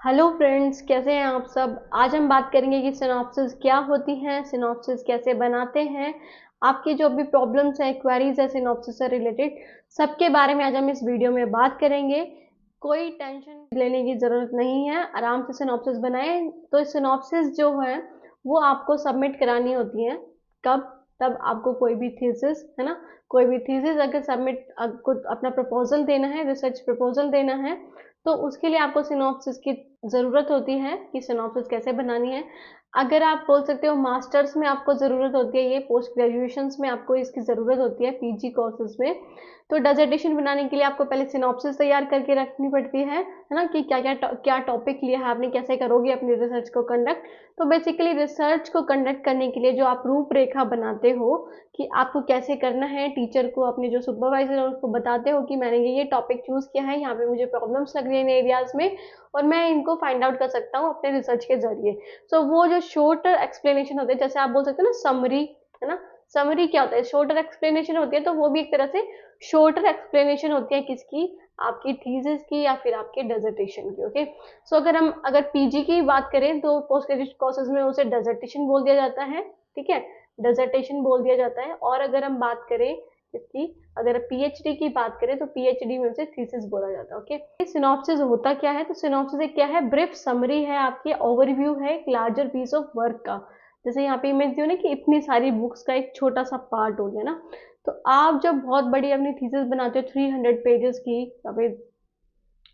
Hello friends, कैसे हैं आप सब। आज हम बात करेंगे कि सिनॉप्सिस क्या होती हैं, सिनॉप्सिस कैसे बनाते हैं। आपकी जो भी प्रॉब्लम्स हैं, क्वेरीज है सिनॉप्सिस से रिलेटेड, सबके बारे में आज हम इस वीडियो में बात करेंगे। कोई टेंशन लेने की ज़रूरत नहीं है, आराम से सिनॉप्सिस बनाएं। तो सिनॉप्सिस जो है वो आपको सबमिट करानी होती है। कब? तब आपको कोई भी थीसिस है ना, कोई भी थीसिस अगर सबमिट, आपको अपना प्रपोजल देना है, रिसर्च प्रपोजल देना है, तो उसके लिए आपको सिनॉप्सिस की ज़रूरत होती है कि सिनॉप्सिस कैसे बनानी है। अगर आप बोल सकते हो मास्टर्स में आपको ज़रूरत होती है, ये पोस्ट ग्रेजुएशंस में आपको इसकी ज़रूरत होती है, पीजी कोर्सेज में। तो डिसर्टेशन बनाने के लिए आपको पहले सिनॉप्सिस तैयार करके रखनी पड़ती है ना, कि क्या टॉपिक लिया है आपने, कैसे करोगे अपनी रिसर्च को कंडक्ट। तो बेसिकली रिसर्च को कंडक्ट करने के लिए जो आप रूपरेखा बनाते हो कि आपको कैसे करना है, टीचर को, अपने जो सुपरवाइजर है उसको बताते हो कि मैंने ये टॉपिक चूज़ किया है, यहाँ पे मुझे प्रॉब्लम्स लग रही है इन एरियाज में और मैं इनको फाइंड आउट कर सकता हूँ अपने रिसर्च के जरिए। सो वो जो शॉर्टर एक्सप्लेनेशन होते हैं, जैसे आप बोल सकते हो ना समरी, है ना। समरी क्या होता है? शॉर्टर एक्सप्लेनेशन होती है। तो वो भी एक तरह से शॉर्टर एक्सप्लेनेशन होती है, किसकी? आपकी थीसिस की या फिर आपके डिसर्टेशन की। ओके। सो अगर पीजी की बात करें तो पोस्ट ग्रेजुएट कोर्सेज में उसे डिसर्टेशन बोल दिया जाता है। ठीक है, डिसर्टेशन बोल दिया जाता है। और अगर हम बात करें इसकी, अगर पीएचडी की बात करें तो पीएचडी में उसे थीसिस बोला जाता है। ओके। सिनॉप्सिस होता क्या है? तो सिनॉप्सिस एक क्या है? ब्रीफ समरी है, आपकी ओवरव्यू है एक लार्जर पीस ऑफ वर्क का। जैसे यहाँ पे इमेज दी हो ना कि इतनी सारी बुक्स का एक छोटा सा पार्ट हो गया ना। तो आप जब बहुत बड़ी अपनी थीसिस बनाते हो 300 पेजेस की, या फिर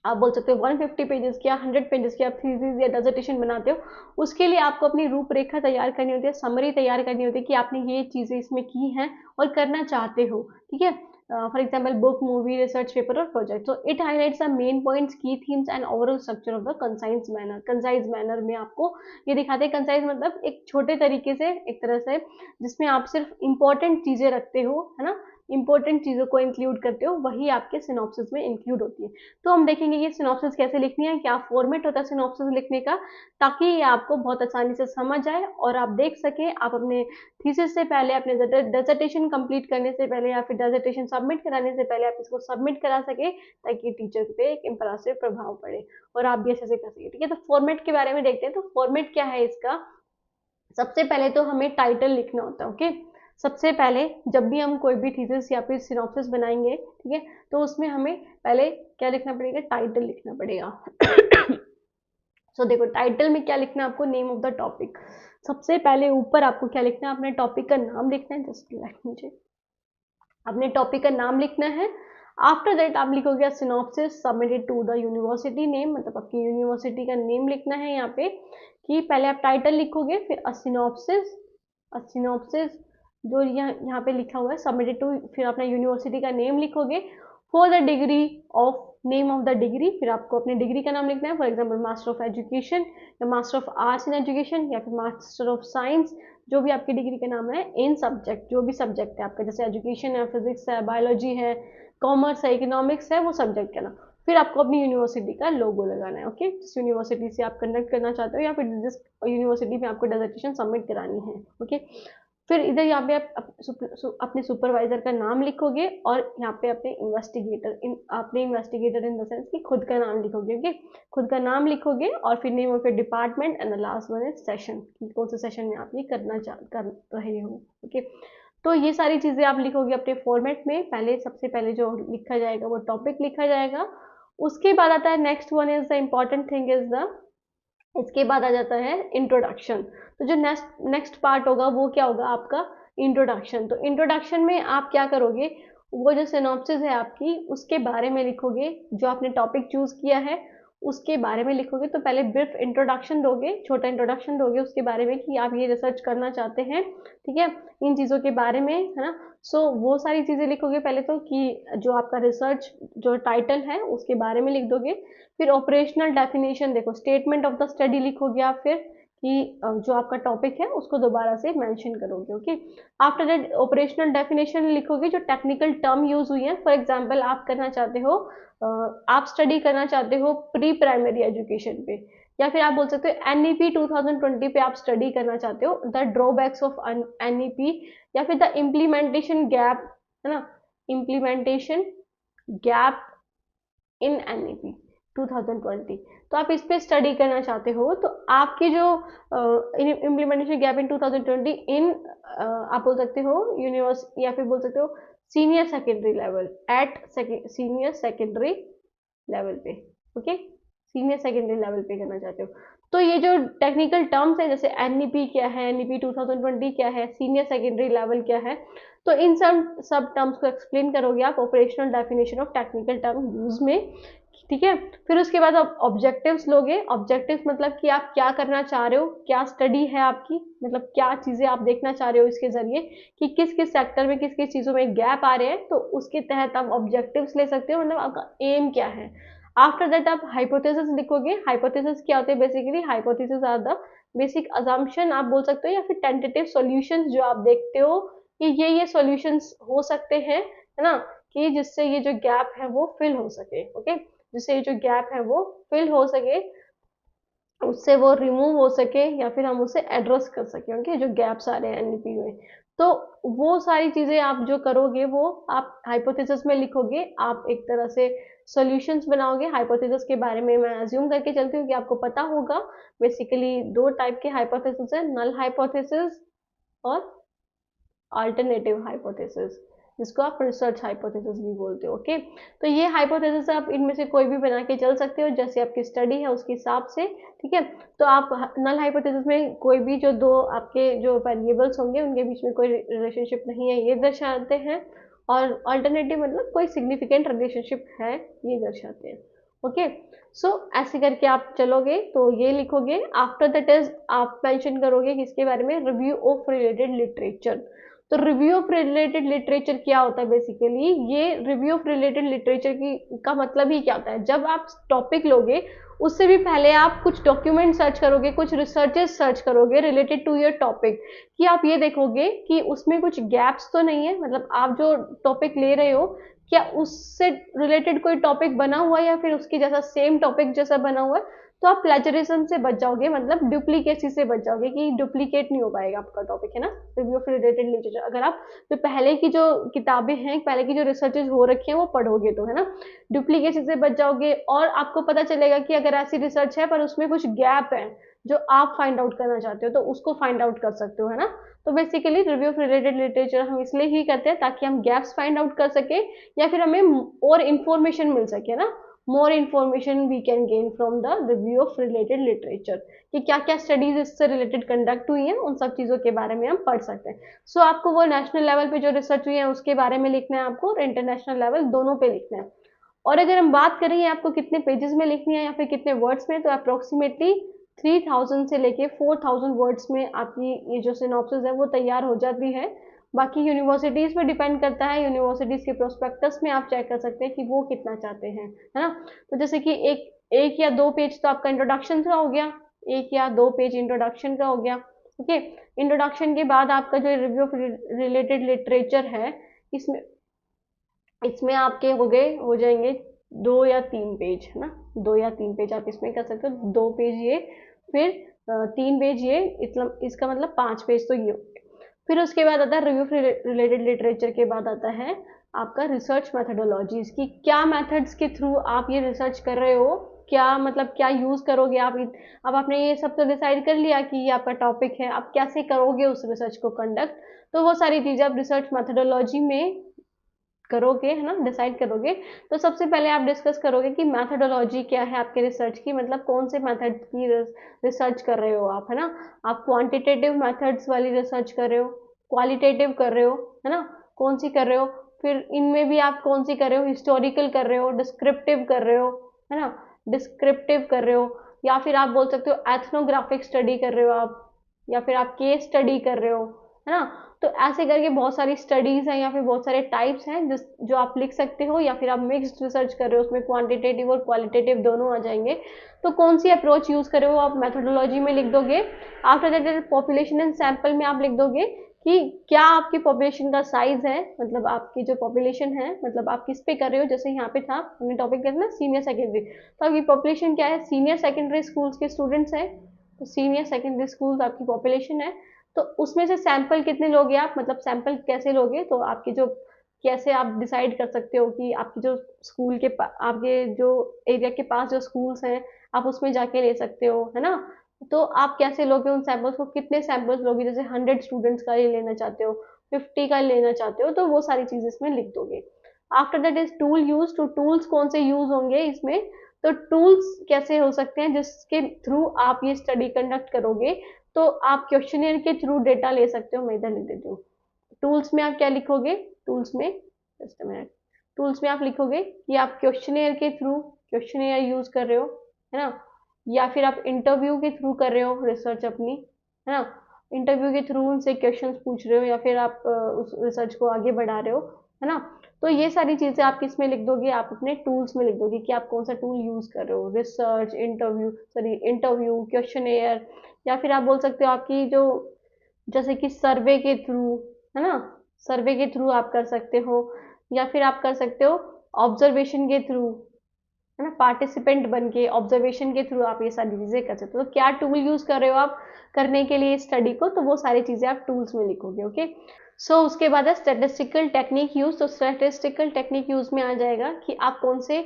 आप बोल सकते हो 150 पेजेस की या 100 पेजेस की आप थीसिस या डिसर्टेशन बनाते हो, उसके लिए आपको अपनी रूपरेखा तैयार करनी होती है, समरी तैयार करनी होती है कि आपने ये चीज़ें इसमें की हैं और करना चाहते हो। ठीक है। For example book, movie, research paper और प्रोजेक्ट। तो it highlights the main points, key themes and overall structure of the concise manner. Concise manner में आपको ये दिखाते हैं, कंसाइज मतलब एक छोटे तरीके से, एक तरह से जिसमें आप सिर्फ इंपॉर्टेंट चीज़ें रखते हो, है ना, इंपॉर्टेंट चीज़ों को इंक्लूड करते हो, वही आपके सिनॉप्सिस में इंक्लूड होती है। तो हम देखेंगे ये सिनॉप्सिस कैसे लिखनी है, क्या फॉर्मेट होता है सिनॉप्सिस लिखने का, ताकि ये आपको बहुत आसानी से समझ आए और आप देख सकें। आप अपने थीसिस से पहले, अपने डिसर्टेशन कंप्लीट करने से पहले या फिर डिसर्टेशन सबमिट कराने से पहले आप इसको सबमिट करा सके, ताकि टीचर पे एक इंप्रेसिव प्रभाव पड़े और आप भी अच्छे से कर सके। ठीक है, तो फॉर्मेट के बारे में देखते हैं। तो फॉर्मेट क्या है इसका? सबसे पहले तो हमें टाइटल लिखना होता है। ओके। सबसे पहले जब भी हम कोई भी थीसिस या फिर सिनॉप्सिस बनाएंगे, ठीक है, तो उसमें हमें पहले क्या लिखना पड़ेगा? टाइटल लिखना पड़ेगा। सो देखो, टाइटल में क्या लिखना है आपको? Name of the topic. सबसे पहले ऊपर आपको क्या लिखना है? अपने टॉपिक का नाम लिखना है। जस्ट लेट मुझे अपने टॉपिक का नाम लिखना है। आफ्टर दैट आप लिखोगे synopsis submitted to the university name, मतलब आपकी यूनिवर्सिटी का नेम लिखना है यहाँ पे। कि पहले आप टाइटल लिखोगे, फिर असिनॉप्सिस जो यहाँ पे लिखा हुआ है सबमिटेड टू, फिर अपना यूनिवर्सिटी का नेम लिखोगे। For the degree of, name of the degree, फिर आपको अपने डिग्री का नाम लिखना है। For example master of education या master of arts in education या फिर मास्टर ऑफ साइंस, जो भी आपकी डिग्री का नाम है, इन सब्जेक्ट, जो भी सब्जेक्ट है आपका, जैसे एजुकेशन है, फिजिक्स है, बायोलॉजी है, कॉमर्स है, इकोनॉमिक्स है, वो सब्जेक्ट का नाम। फिर आपको अपनी यूनिवर्सिटी का लोगो लगाना है। ओके, जिस यूनिवर्सिटी से आप कंडक्ट करना चाहते हो या फिर जिस यूनिवर्सिटी में आपको डिसर्टेशन सबमिट करानी है। ओके। फिर इधर यहाँ पे आप अपने सुपरवाइजर का नाम लिखोगे और यहाँ पे अपने इन्वेस्टिगेटर इन द सेंस कि खुद का नाम लिखोगे। ओके, खुद का नाम लिखोगे और फिर name of your department and the last one is session, कि कौन से सेशन में आप ये कर रहे हो। ओके। तो ये सारी चीज़ें आप लिखोगे अपने फॉर्मेट में। पहले सबसे पहले जो लिखा जाएगा वो टॉपिक लिखा जाएगा। उसके बाद आता है next one is the important thing is the, इसके बाद आ जाता है इंट्रोडक्शन। तो जो नेक्स्ट नेक्स्ट पार्ट होगा वो क्या होगा? आपका इंट्रोडक्शन। तो इंट्रोडक्शन में आप क्या करोगे? वो जो सिनॉप्सिस है आपकी, उसके बारे में लिखोगे। जो आपने टॉपिक चूज किया है उसके बारे में लिखोगे। तो पहले ब्रीफ इंट्रोडक्शन दोगे, छोटा इंट्रोडक्शन दोगे उसके बारे में कि आप ये रिसर्च करना चाहते हैं, ठीक है, इन चीज़ों के बारे में, है ना। सो वो सारी चीज़ें लिखोगे पहले तो, कि जो आपका रिसर्च जो टाइटल है उसके बारे में लिख दोगे। फिर ऑपरेशनल डेफिनेशन, देखो स्टेटमेंट ऑफ द स्टडी लिखोगे आप, फिर कि जो आपका टॉपिक है उसको दोबारा से मेंशन करोगे। Okay. After that operational definition लिखोगे, जो टेक्निकल टर्म यूज हुई है। फॉर एग्जांपल आप करना चाहते हो, आप स्टडी करना चाहते हो प्री प्राइमरी एजुकेशन पे, या फिर आप बोल सकते हो एनईपी 2020 पे आप स्टडी करना चाहते हो, द ड्रॉबैक्स ऑफ एनईपी, या फिर द इम्प्लीमेंटेशन गैप, है ना, इम्प्लीमेंटेशन गैप इन एनईपी। 2020। तो आप इस पे स्टडी करना चाहते हो, तो आपकी जो इम्प्लीमेंटेशन गैप इन 2020 इन आप बोल सकते हो यूनिवर्स, या फिर बोल सकते हो senior secondary level, at senior secondary level पे, ओके, सीनियर सेकेंडरी लेवल पे करना चाहते हो। तो ये जो टेक्निकल टर्म्स है, जैसे एनईपी क्या है, एनईपी 2020 क्या है, सीनियर सेकेंडरी लेवल क्या है, तो इन सब टर्म्स को एक्सप्लेन करोगे आप operational definition of technical term use में, ठीक है। फिर उसके बाद आप ऑब्जेक्टिव्स लोगे। ऑब्जेक्टिव्स मतलब कि आप क्या करना चाह रहे हो, क्या स्टडी है आपकी, मतलब क्या चीजें आप देखना चाह रहे हो इसके जरिए, कि किस किस सेक्टर में किस किस चीजों में गैप आ रहे हैं, तो उसके तहत आप ऑब्जेक्टिव्स ले सकते हो, मतलब आपका एम क्या है। आफ्टर दैट आप हाइपोथेसिस लिखोगे। हाइपोथेसिस क्या होते हैं, basically hypothesis are the basic assumption आप बोल सकते हो, या फिर टेंटेटिव सॉल्यूशंस जो आप देखते हो कि ये सॉल्यूशंस हो सकते हैं, है ना, कि जिससे ये जो गैप है वो फिल हो सके, ओके, जिससे ये जो गैप है वो फिल हो सके, उससे वो रिमूव हो सके, या फिर हम उसे एड्रेस कर सके, ओके, जो गैप्स आ रहे हैं एनईपी में। तो वो सारी चीजें आप जो करोगे वो आप हाइपोथेसिस में लिखोगे, आप एक तरह से सॉल्यूशंस बनाओगे। हाइपोथेसिस के बारे में मैं अज्यूम करके चलती हूँ कि आपको पता होगा। बेसिकली दो टाइप के हाइपोथेसिस है, नल हाइपोथेसिस और अल्टरनेटिव हाइपोथेसिस, जिसको आप रिसर्च हाइपोथेसिस भी बोलते हो, ओके। तो ये हाइपोथेसिस आप इनमें से कोई भी बना के चल सकते हो, जैसे आपकी स्टडी है उसके हिसाब से, ठीक है। तो आप नल हाइपोथेसिस में कोई भी जो दो आपके जो वेरिएबल्स होंगे उनके बीच में कोई रिलेशनशिप नहीं है ये दर्शाते हैं, और अल्टरनेटिव मतलब कोई सिग्निफिकेंट रिलेशनशिप है ये दर्शाते हैं, ओके। सो ऐसे करके आप चलोगे तो ये लिखोगे। आफ्टर दैट इज आप मेंशन करोगे किसके बारे में, रिव्यू ऑफ रिलेटेड लिटरेचर। तो रिव्यू ऑफ रिलेटेड लिटरेचर क्या होता है, बेसिकली ये रिव्यू ऑफ रिलेटेड लिटरेचर की का मतलब ही क्या होता है, जब आप टॉपिक लोगे उससे भी पहले आप कुछ डॉक्यूमेंट सर्च करोगे, कुछ रिसर्चेस सर्च करोगे रिलेटेड टू योर टॉपिक, कि आप ये देखोगे कि उसमें कुछ गैप्स तो नहीं है, मतलब आप जो टॉपिक ले रहे हो क्या उससे रिलेटेड कोई टॉपिक बना हुआ है, या फिर उसकी जैसा सेम टॉपिक जैसा बना हुआ है। तो आप प्लेजरिज्म से बच जाओगे, मतलब डुप्लीकेसी से बच जाओगे, कि डुप्लीकेट नहीं हो पाएगा आपका टॉपिक, है ना। रिव्यू ऑफ रिलेटेड लिटरेचर, अगर आप जो पहले की जो किताबें हैं, पहले की जो रिसर्चेज हो रखी हैं वो पढ़ोगे तो, है ना, डुप्लीकेसी से बच जाओगे, और आपको पता चलेगा कि अगर ऐसी रिसर्च है पर उसमें कुछ गैप है जो आप फाइंड आउट करना चाहते हो, तो उसको फाइंड आउट कर सकते हो, है ना। तो basically review of related literature हम इसलिए ही करते हैं ताकि हम गैप्स फाइंड आउट कर सके, या फिर हमें और इन्फॉर्मेशन मिल सके ना, more information we can gain from the review of related literature, कि क्या क्या स्टडीज इससे रिलेटेड कंडक्ट हुई हैं, उन सब चीज़ों के बारे में हम पढ़ सकते हैं। सो आपको वो नेशनल लेवल पे जो रिसर्च हुई है उसके बारे में लिखना है आपको, और इंटरनेशनल लेवल दोनों पे लिखना है। और अगर हम बात करें आपको कितने पेजेस में लिखनी है या फिर कितने वर्ड्स में, तो अप्रोक्सीमेटली 3000 से लेके 4000 वर्ड्स में आपकी ये जो सिनॉप्सिस है वो तैयार हो जाती है। बाकी यूनिवर्सिटीज़ पे डिपेंड करता है, यूनिवर्सिटीज़ के प्रोस्पेक्टस में आप चेक कर सकते हैं कि वो कितना चाहते हैं, है ना। तो जैसे कि एक एक या दो पेज तो आपका इंट्रोडक्शन का हो गया, एक या दो पेज इंट्रोडक्शन का हो गया, ओके। इंट्रोडक्शन के बाद आपका जो रिव्यू ऑफ रिलेटेड लिटरेचर है, इसमें इसमें आपके हो जाएंगे 2 या 3 पेज, है ना, 2 या 3 पेज आप इसमें कर सकते हो, 2 पेज ये, फिर 3 पेज ये, इसका मतलब 5 पेज तो ये हो गए। फिर उसके बाद आता है रिव्यू रिलेटेड लिटरेचर के बाद आता है आपका रिसर्च मैथडोलॉजीज, की क्या मेथड्स के थ्रू आप ये रिसर्च कर रहे हो, क्या मतलब क्या यूज करोगे आप। अब आपने ये सब तो डिसाइड कर लिया कि ये आपका टॉपिक है, आप कैसे करोगे उस रिसर्च को कंडक्ट, तो वो सारी चीजें आप रिसर्च मैथडोलॉजी में करोगे, है ना, डिसाइड करोगे। तो सबसे पहले आप डिस्कस करोगे कि मैथडोलॉजी क्या है आपके रिसर्च की, मतलब कौन से मेथड की रिसर्च कर रहे हो आप, है ना। आप क्वांटिटेटिव मेथड्स वाली रिसर्च कर रहे हो, क्वालिटेटिव कर रहे हो, है ना, कौन सी कर रहे हो। फिर इनमें भी आप कौन सी कर रहे हो, हिस्टोरिकल कर रहे हो, डिस्क्रिप्टिव कर रहे हो, है ना, डिस्क्रिप्टिव कर रहे हो, या फिर आप बोल सकते हो एथनोग्राफिक स्टडी कर रहे हो आप, या फिर आप केस स्टडी कर रहे हो, है ना। तो ऐसे करके बहुत सारी स्टडीज हैं या फिर बहुत सारे टाइप्स हैं जो आप लिख सकते हो, या फिर आप मिक्स्ड रिसर्च कर रहे हो, उसमें क्वांटिटेटिव और क्वालिटेटिव दोनों आ जाएंगे। तो कौन सी अप्रोच यूज कर रहे हो आप मेथोडोलॉजी में लिख दोगे। After that population and sample में आप लिख दोगे कि क्या आपकी पॉपुलेशन का साइज है, मतलब आपकी जो पॉपुलेशन है, मतलब आप किस पे कर रहे हो। जैसे यहाँ पे था हमने टॉपिक करना सीनियर सेकेंडरी, तो आपकी पॉपुलेशन क्या है, सीनियर सेकेंडरी स्कूल्स के स्टूडेंट्स हैं, तो सीनियर सेकेंडरी स्कूल्स आपकी पॉपुलेशन है। तो उसमें से सैंपल कितने लोगे आप, मतलब सैंपल कैसे लोगे, तो आपके जो कैसे आप डिसाइड कर सकते हो कि आपकी जो स्कूल के आपके जो एरिया के पास जो स्कूल्स हैं आप उसमें जाके ले सकते हो, है ना। तो आप कैसे लोगे उन सैंपल्स को, कितने सैंपल्स लोगे, जैसे 100 स्टूडेंट्स का ही लेना चाहते हो, 50 का लेना चाहते हो, तो वो सारी चीज़ इसमें लिख दोगे। After that is tool use, तो टूल्स कौन से यूज होंगे इसमें, तो टूल्स कैसे हो सकते हैं जिसके थ्रू आप ये स्टडी कंडक्ट करोगे। तो आप क्वेश्चनियर के थ्रू डेटा ले सकते हो, मैं इधर लिख देती हूँ। टूल्स में आप क्या लिखोगे, टूल्स में जस्ट अ मिनट, टूल्स में आप लिखोगे कि आप क्वेश्चनियर के थ्रू क्वेश्चनियर यूज कर रहे हो, है ना, या फिर आप इंटरव्यू के थ्रू कर रहे हो रिसर्च अपनी, है ना, इंटरव्यू के थ्रू उनसे क्वेश्चंस पूछ रहे हो या फिर आप उस रिसर्च को आगे बढ़ा रहे हो, है ना। तो ये सारी चीजें आप किस में लिख दोगे, आप अपने टूल्स में लिख दोगे कि आप कौन सा टूल यूज कर रहे हो, रिसर्च, इंटरव्यू, क्वेश्चनियर, या फिर आप बोल सकते हो आपकी जो, जैसे कि सर्वे के थ्रू, है ना, सर्वे के थ्रू आप कर सकते हो, या फिर आप कर सकते हो ऑब्जर्वेशन के थ्रू, है ना, पार्टिसिपेंट बन के ऑब्जर्वेशन के थ्रू आप ये सारी चीजें कर सकते हो। तो क्या टूल यूज कर रहे हो आप करने के लिए स्टडी को, तो वो सारी चीजें आप टूल्स में लिखोगे। ओके, सो उसके बाद है स्टैटिस्टिकल टेक्निक यूज। तो स्टैटिस्टिकल टेक्निक यूज में आ जाएगा कि आप कौन से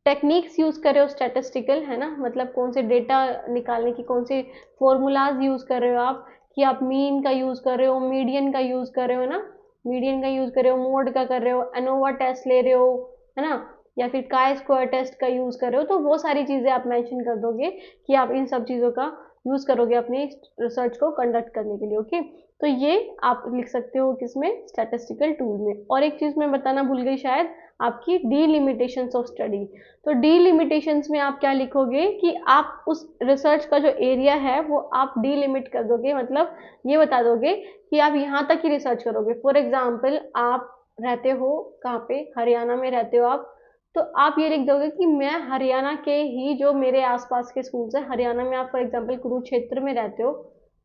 टेक्निक्स यूज कर रहे हो स्टैटिस्टिकल, है ना, मतलब कौन से डेटा निकालने की कौन से फॉर्मूलाज यूज कर रहे हो आप, कि आप मीन का यूज कर रहे हो, मीडियन का यूज कर रहे हो ना, मीडियन का यूज कर रहे हो, मोड का कर रहे हो, एनोवा टेस्ट ले रहे हो, है ना, या फिर काय स्क्वायर टेस्ट का यूज कर रहे हो। तो वो सारी चीजें आप मेंशन कर दोगे कि आप इन सब चीजों का यूज करोगे अपनी रिसर्च को कंडक्ट करने के लिए। ओके, तो ये आप लिख सकते हो किसमें, स्टैटिस्टिकल टूल में। और एक चीज मैं बताना भूल गई शायद, आपकी डीलिमिटेशंस ऑफ स्टडी। तो डीलिमिटेशंस में आप क्या लिखोगे कि आप उस रिसर्च का जो एरिया है वो आप डीलिमिट कर दोगे, मतलब ये बता दोगे कि आप यहाँ तक ही रिसर्च करोगे। फॉर एग्जाम्पल आप रहते हो कहाँ पे, हरियाणा में रहते हो आप, तो आप ये लिख दोगे कि मैं हरियाणा के ही जो मेरे आसपास के स्कूल्स हैं, हरियाणा में आप फॉर एग्जाम्पल कुरुक्षेत्र में रहते हो,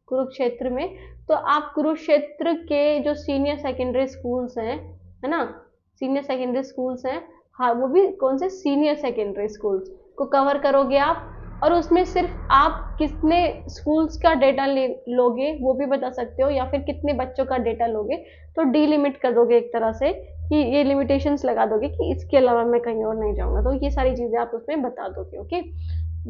कुरुक्षेत्र में, तो आप कुरुक्षेत्र के जो सीनियर सेकेंडरी स्कूल्स हैं, है ना, सीनियर सेकेंडरी स्कूल्स हैं, हाँ वो भी कौन से सीनियर सेकेंडरी स्कूल्स को कवर करोगे आप। और उसमें सिर्फ आप कितने स्कूल्स का डेटा लोगे वो भी बता सकते हो, या फिर कितने बच्चों का डेटा लोगे। तो डीलिमिट कर दोगे एक तरह से, कि ये लिमिटेशंस लगा दोगे कि इसके अलावा मैं कहीं और नहीं जाऊंगा। तो ये सारी चीजें आप उसमें बता दोगे। ओके,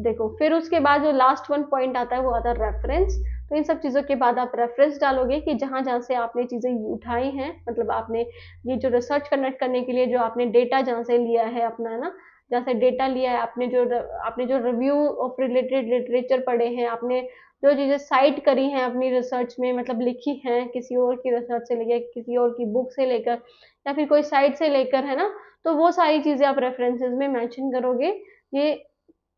देखो फिर उसके बाद जो लास्ट वन पॉइंट आता है वो आता है रेफरेंस। तो इन सब चीज़ों के बाद आप रेफरेंस डालोगे कि जहाँ जहाँ से आपने चीज़ें उठाई हैं, मतलब आपने ये जो रिसर्च कंडक्ट करने के लिए जो आपने डेटा जहाँ से लिया है अपना, है ना, जहाँ से डेटा लिया है, आपने जो रिव्यू ऑफ रिलेटेड लिटरेचर पढ़े हैं, आपने जो चीज़ें साइट करी हैं अपनी रिसर्च में, मतलब लिखी हैं किसी और की रिसर्च से लेकर, किसी और की बुक से लेकर, या फिर कोई साइट से लेकर, है ना, तो वो सारी चीज़ें आप रेफरेंसेज में मेंशन करोगे। ये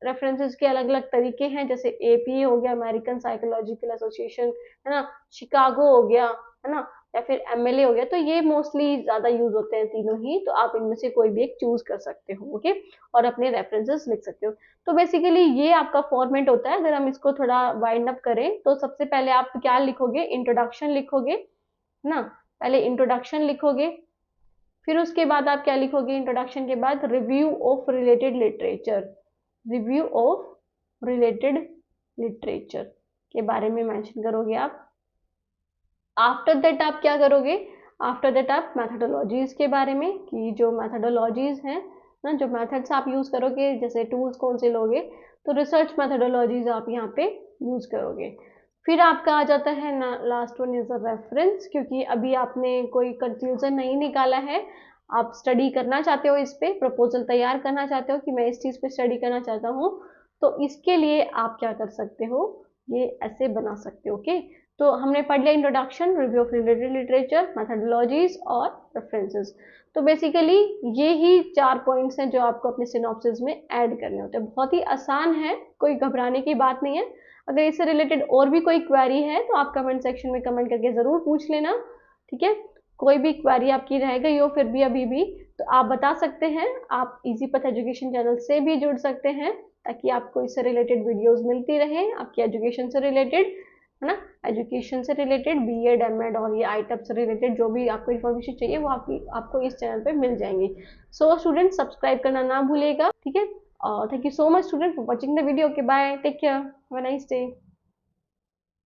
रेफरेंसेस के अलग अलग तरीके हैं, जैसे एपी हो गया, अमेरिकन साइकोलॉजिकल एसोसिएशन, है ना, शिकागो हो गया, है ना, या फिर एमएलए हो गया। तो ये मोस्टली ज्यादा यूज होते हैं तीनों ही, तो आप इनमें से कोई भी एक चूज कर सकते हो। ओके, और अपने रेफरेंसेस लिख सकते हो। तो बेसिकली ये आपका फॉर्मेट होता है। अगर हम इसको थोड़ा वाइंड अप करें तो सबसे पहले आप क्या लिखोगे, इंट्रोडक्शन लिखोगे, है ना, पहले इंट्रोडक्शन लिखोगे, फिर उसके बाद आप क्या लिखोगे, इंट्रोडक्शन के बाद review of related literature, review of related literature के बारे में मेंशन करोगे आप। आफ्टर दैट आप क्या करोगे, आफ्टर दैट आप मैथडोलॉजीज के बारे में, कि जो मैथडोलॉजीज हैं ना, जो मेथड्स आप यूज करोगे, जैसे टूल्स कौन से लोगे, तो रिसर्च मैथडोलॉजीज आप यहाँ पे यूज करोगे। फिर आपका आ जाता है ना, last one is a reference, क्योंकि अभी आपने कोई कंक्लूजन नहीं निकाला है, आप स्टडी करना चाहते हो, इस पे प्रपोजल तैयार करना चाहते हो कि मैं इस चीज़ पे स्टडी करना चाहता हूँ, तो इसके लिए आप क्या कर सकते हो, ये ऐसे बना सकते हो। ओके, तो हमने पढ़ लिया introduction, review of related literature, methodologies और रेफरेंसेस। तो बेसिकली ये ही 4 पॉइंट्स हैं जो आपको अपने सिनॉप्सिस में ऐड करने होते हैं। बहुत ही आसान है, कोई घबराने की बात नहीं है। अगर इससे रिलेटेड और भी कोई क्वेरी है तो आप कमेंट सेक्शन में कमेंट करके ज़रूर पूछ लेना, ठीक है। कोई भी क्वेरी आपकी रह गई हो फिर भी अभी भी, तो आप बता सकते हैं। आप इजी पथ एजुकेशन चैनल से भी जुड़ सकते हैं, ताकि आपको इससे रिलेटेड वीडियोस मिलती रहे, आपकी एजुकेशन से रिलेटेड, है ना, एजुकेशन से रिलेटेड, बीएड, एमएड और ये आईटेप से रिलेटेड जो भी आपको इन्फॉर्मेशन चाहिए वो आपको इस चैनल पे मिल जाएंगी। सो स्टूडेंट, सब्सक्राइब करना ना भूलिएगा, ठीक है। Thank you so much student for watching the video. Okay, bye, take care, have a nice day.